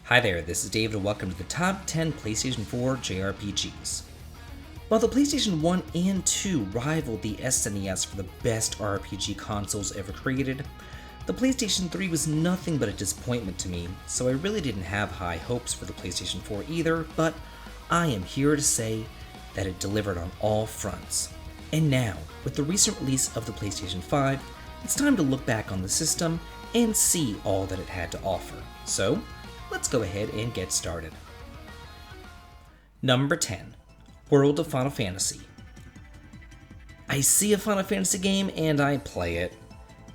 Hi there, this is David and welcome to the Top 10 PlayStation 4 JRPGs. While the PlayStation 1 and 2 rivaled the SNES for the best RPG consoles ever created, the PlayStation 3 was nothing but a disappointment to me, so I really didn't have high hopes for the PlayStation 4 either, but I am here to say that it delivered on all fronts. And now, with the recent release of the PlayStation 5, it's time to look back on the system and see all that it had to offer. So, let's go ahead and get started. Number 10. World of Final Fantasy. I see a Final Fantasy game and I play it.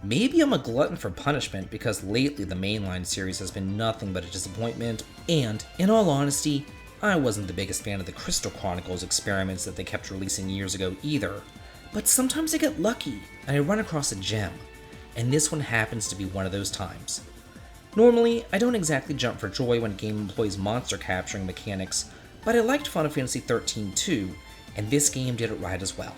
Maybe I'm a glutton for punishment because lately the mainline series has been nothing but a disappointment, and in all honesty, I wasn't the biggest fan of the Crystal Chronicles experiments that they kept releasing years ago either. But sometimes I get lucky and I run across a gem, and this one happens to be one of those times. Normally, I don't exactly jump for joy when a game employs monster capturing mechanics, but I liked Final Fantasy XIII too, and this game did it right as well.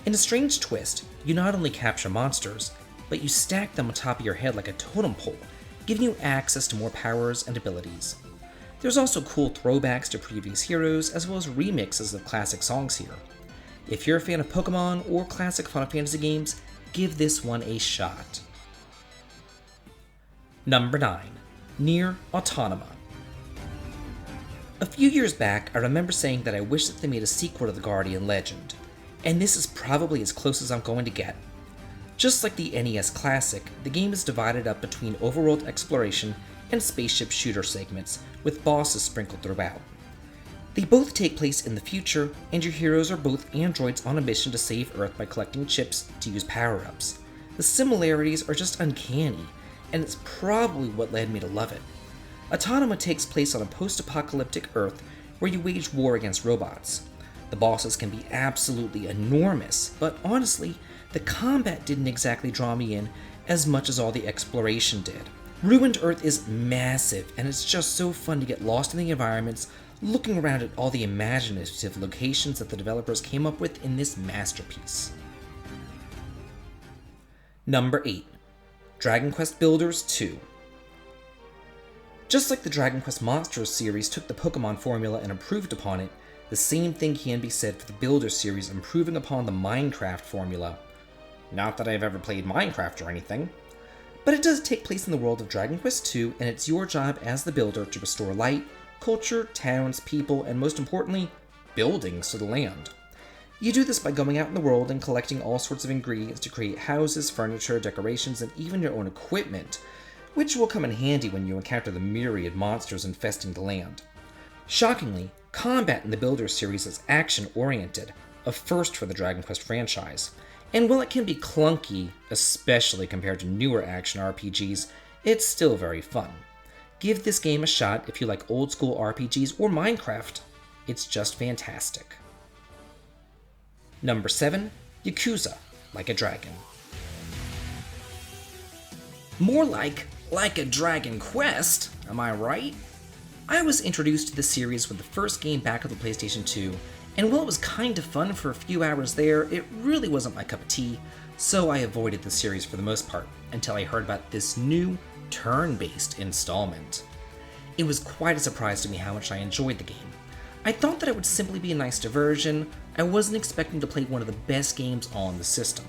In a strange twist, you not only capture monsters, but you stack them on top of your head like a totem pole, giving you access to more powers and abilities. There's also cool throwbacks to previous heroes, as well as remixes of classic songs here. If you're a fan of Pokemon or classic Final Fantasy games, give this one a shot. Number 9. Nier Autonoma. A few years back, I remember saying that I wish that they made a sequel to the Guardian Legend, and this is probably as close as I'm going to get. Just like the NES Classic, the game is divided up between overworld exploration and spaceship shooter segments, with bosses sprinkled throughout. They both take place in the future, and your heroes are both androids on a mission to save Earth by collecting chips to use power-ups. The similarities are just uncanny, and it's probably what led me to love it. Autonoma takes place on a post-apocalyptic Earth where you wage war against robots. The bosses can be absolutely enormous, but honestly, the combat didn't exactly draw me in as much as all the exploration did. Ruined Earth is massive, and it's just so fun to get lost in the environments, looking around at all the imaginative locations that the developers came up with in this masterpiece. Number 8. Dragon Quest Builders 2. Just like the Dragon Quest Monsters series took the Pokemon formula and improved upon it, the same thing can be said for the Builders series improving upon the Minecraft formula. Not that I've ever played Minecraft or anything, but it does take place in the world of Dragon Quest 2, and it's your job as the builder to restore light, culture, towns, people, and most importantly, buildings to the land. You do this by going out in the world and collecting all sorts of ingredients to create houses, furniture, decorations, and even your own equipment, which will come in handy when you encounter the myriad monsters infesting the land. Shockingly, combat in the Builders series is action-oriented, a first for the Dragon Quest franchise, and while it can be clunky, especially compared to newer action RPGs, it's still very fun. Give this game a shot if you like old-school RPGs or Minecraft. It's just fantastic. Number 7. Yakuza, Like a Dragon. More like a Dragon Quest, am I right? I was introduced to this series with the first game back on the PlayStation 2, and while it was kind of fun for a few hours there, it really wasn't my cup of tea, so I avoided the series for the most part, until I heard about this new, turn-based installment. It was quite a surprise to me how much I enjoyed the game. I thought that it would simply be a nice diversion. I wasn't expecting to play one of the best games on the system.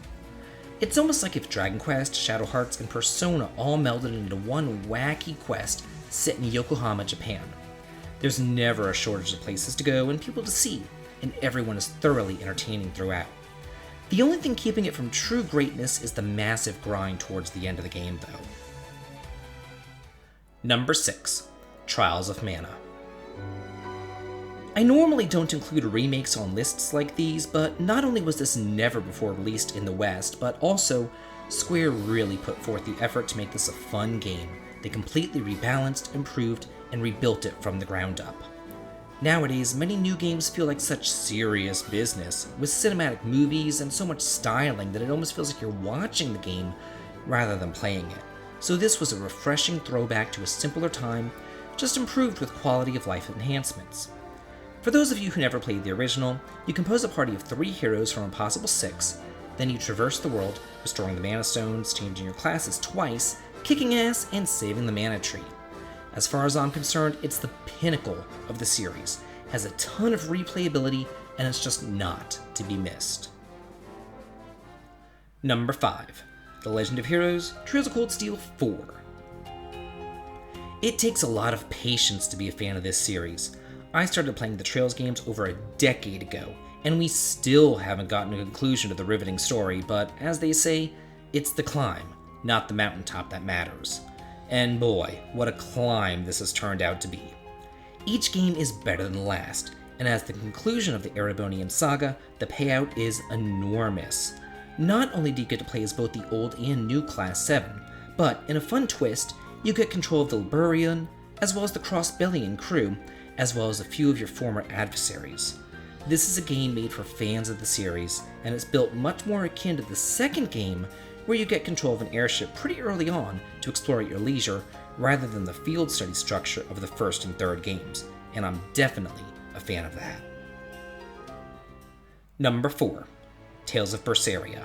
It's almost like if Dragon Quest, Shadow Hearts, and Persona all melded into one wacky quest set in Yokohama, Japan. There's never a shortage of places to go and people to see, and everyone is thoroughly entertaining throughout. The only thing keeping it from true greatness is the massive grind towards the end of the game, though. Number 6. Trials of Mana. I normally don't include remakes on lists like these, but not only was this never before released in the West, but also Square really put forth the effort to make this a fun game. They completely rebalanced, improved, and rebuilt it from the ground up. Nowadays, many new games feel like such serious business, with cinematic movies and so much styling that it almost feels like you're watching the game rather than playing it. So this was a refreshing throwback to a simpler time, just improved with quality of life enhancements. For those of you who never played the original, you compose a party of 3 heroes from a possible 6, then you traverse the world, restoring the mana stones, changing your classes twice, kicking ass, and saving the mana tree. As far as I'm concerned, it's the pinnacle of the series, has a ton of replayability, and it's just not to be missed. Number 5. The Legend of Heroes Trails of Cold Steel 4. It takes a lot of patience to be a fan of this series. I started playing the Trails games over a decade ago, and we still haven't gotten a conclusion to the riveting story, but as they say, it's the climb, not the mountaintop that matters. And boy, what a climb this has turned out to be. Each game is better than the last, and as the conclusion of the Erebonian saga, the payout is enormous. Not only do you get to play as both the old and new Class 7, but in a fun twist, you get control of the Liberian, as well as the Crossbellian crew, as well as a few of your former adversaries. This is a game made for fans of the series, and it's built much more akin to the second game, where you get control of an airship pretty early on to explore at your leisure, rather than the field study structure of the first and third games, and I'm definitely a fan of that. Number 4. Tales of Vesperia.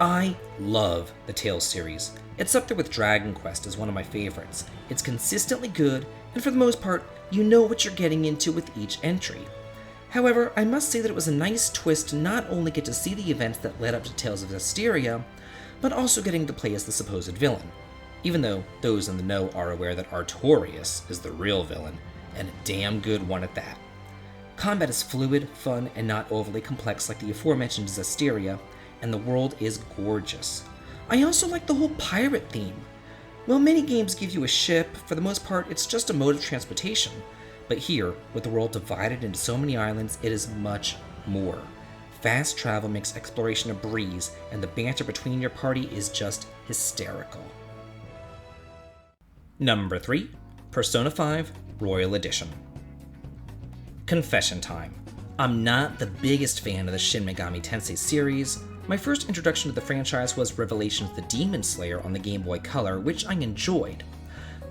I love the Tales series. It's up there with Dragon Quest as one of my favorites. It's consistently good, and for the most part, you know what you're getting into with each entry. However, I must say that it was a nice twist to not only get to see the events that led up to Tales of Vesperia, but also getting to play as the supposed villain, even though those in the know are aware that Artorias is the real villain, and a damn good one at that. Combat is fluid, fun, and not overly complex like the aforementioned Vesperia, and the world is gorgeous. I also like the whole pirate theme. While many games give you a ship, for the most part it's just a mode of transportation. But here, with the world divided into so many islands, it is much more. Fast travel makes exploration a breeze, and the banter between your party is just hysterical. Number 3. Persona 5 Royal Edition. Confession time. I'm not the biggest fan of the Shin Megami Tensei series. My first introduction to the franchise was Revelations the Demon Slayer on the Game Boy Color, which I enjoyed.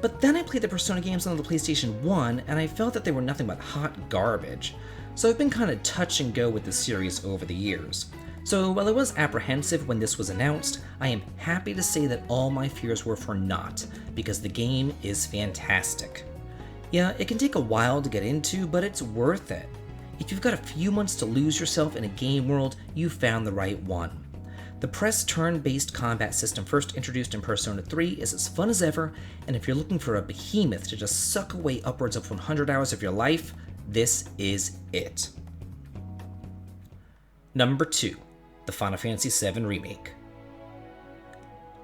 But then I played the Persona games on the PlayStation 1, and I felt that they were nothing but hot garbage. So I've been kind of touch and go with the series over the years. So while I was apprehensive when this was announced, I am happy to say that all my fears were for naught, because the game is fantastic. Yeah, it can take a while to get into, but it's worth it. If you've got a few months to lose yourself in a game world, you've found the right one. The press turn-based combat system first introduced in Persona 3 is as fun as ever, and if you're looking for a behemoth to just suck away upwards of 100 hours of your life, this is it. Number 2. The Final Fantasy VII Remake.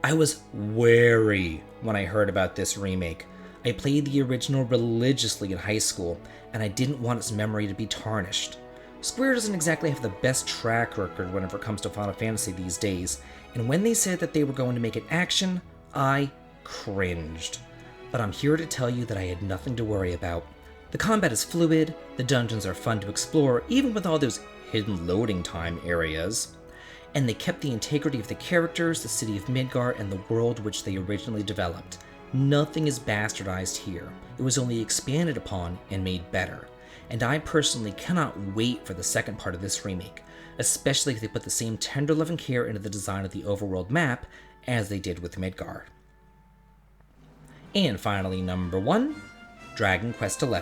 I was wary when I heard about this remake. I played the original religiously in high school, and I didn't want its memory to be tarnished. Square doesn't exactly have the best track record whenever it comes to Final Fantasy these days, and when they said that they were going to make it action, I cringed. But I'm here to tell you that I had nothing to worry about. The combat is fluid, the dungeons are fun to explore, even with all those hidden loading time areas, and they kept the integrity of the characters, the city of Midgar, and the world which they originally developed. Nothing is bastardized here. It was only expanded upon and made better. And I personally cannot wait for the second part of this remake, especially if they put the same tender love and care into the design of the overworld map as they did with Midgar. And finally, number 1, Dragon Quest XI.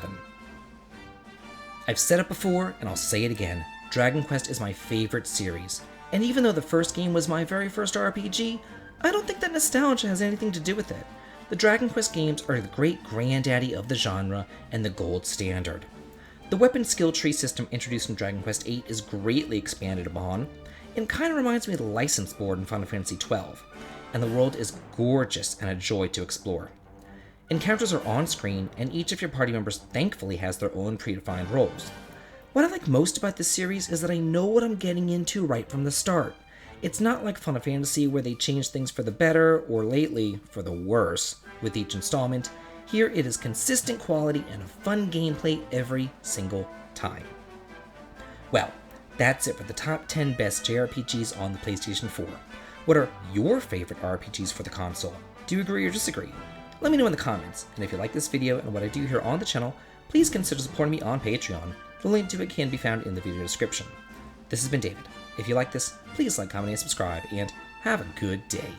I've said it before, and I'll say it again, Dragon Quest is my favorite series. And even though the first game was my very first RPG, I don't think that nostalgia has anything to do with it. The Dragon Quest games are the great granddaddy of the genre and the gold standard. The weapon skill tree system introduced in Dragon Quest VIII is greatly expanded upon, and kind of reminds me of the license board in Final Fantasy XII, and the world is gorgeous and a joy to explore. Encounters are on screen, and each of your party members thankfully has their own predefined roles. What I like most about this series is that I know what I'm getting into right from the start. It's not like Final Fantasy where they change things for the better, or lately, for the worse, with each installment. Here it is consistent quality and a fun gameplay every single time. Well, that's it for the top 10 best JRPGs on the PlayStation 4. What are your favorite RPGs for the console? Do you agree or disagree? Let me know in the comments, and if you like this video and what I do here on the channel, please consider supporting me on Patreon. The link to it can be found in the video description. This has been David. If you like this, please like, comment, and subscribe, and have a good day.